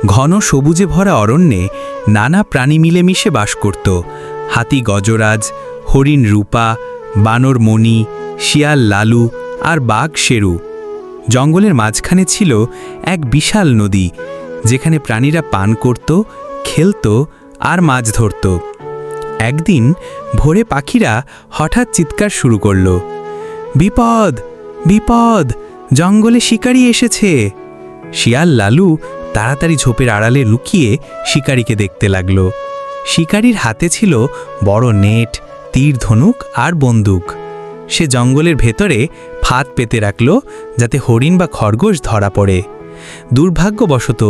ঘন সবুজে ভরা অরণ্যে নানা প্রাণী মিলেমিশে বাস করত। হাতি গজরাজ, হরিণ রূপা, বানর মণি, শিয়াল লালু আর বাঘ শেরু। জঙ্গলের মাঝখানে ছিল এক বিশাল নদী, যেখানে প্রাণীরা পান করত, খেলত আর মাছ ধরত। একদিন ভোরে পাখিরা হঠাৎ চিৎকার শুরু করল, বিপদ বিপদ, জঙ্গলে শিকারি এসেছে। শিয়াল লালু তাড়াতাড়ি ঝোপের আড়ালে লুকিয়ে শিকারিকে দেখতে লাগল। শিকারির হাতে ছিল বড় নেট, তীর ধনুক আর বন্দুক। সে জঙ্গলের ভেতরে ফাঁদ পেতে রাখল, যাতে হরিণ বা খরগোশ ধরা পড়ে। দুর্ভাগ্যবশত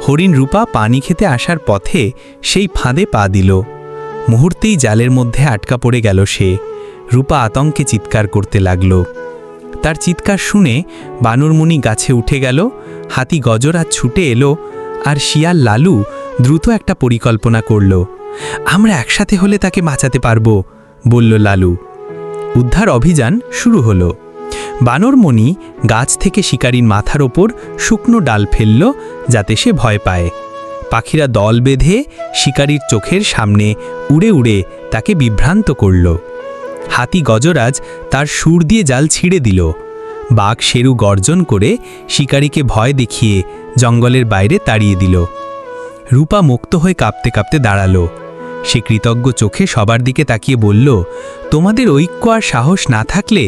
হরিণ রূপা পানি খেতে আসার পথে সেই ফাঁদে পা দিল। মুহূর্তেই জালের মধ্যে আটকা পড়ে গেল সে। রূপা আতঙ্কে চিৎকার করতে লাগল। তার চিৎকার শুনে বানরমুনি গাছে উঠে গেল, হাতি গজরাজ ছুটে এলো, আর শিয়াল লালু দ্রুত একটা পরিকল্পনা করল। আমরা একসাথে হলে তাকে বাঁচাতে পারবো, বলল লালু। উদ্ধার অভিযান শুরু হলো। বানরমণি গাছ থেকে শিকারির মাথার ওপর শুকনো ডাল ফেলল, যাতে সে ভয় পায়। পাখিরা দল বেঁধে শিকারির চোখের সামনে উড়ে উড়ে তাকে বিভ্রান্ত করল। হাতি গজরাজ তার সুর দিয়ে জাল ছিঁড়ে দিল। বাঘ শেরু গর্জন করে শিকারিকে ভয় দেখিয়ে জঙ্গলের বাইরে তাড়িয়ে দিল। রূপা মুক্ত হয়ে কাঁপতে কাঁপতে দাঁড়ালো। সে কৃতজ্ঞ চোখে সবার দিকে তাকিয়ে বলল, তোমাদের ঐক্য আর সাহস না থাকলে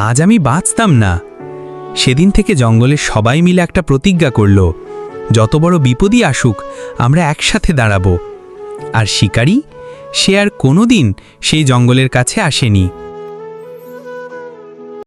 আজ আমি বাঁচতাম না। সেদিন থেকে জঙ্গলের সবাই মিলে একটা প্রতিজ্ঞা করল, যত বড় বিপদই আসুক আমরা একসাথে দাঁড়াবো। আর শিকারি, সে আর কোনোদিন সেই জঙ্গলের কাছে আসেনি।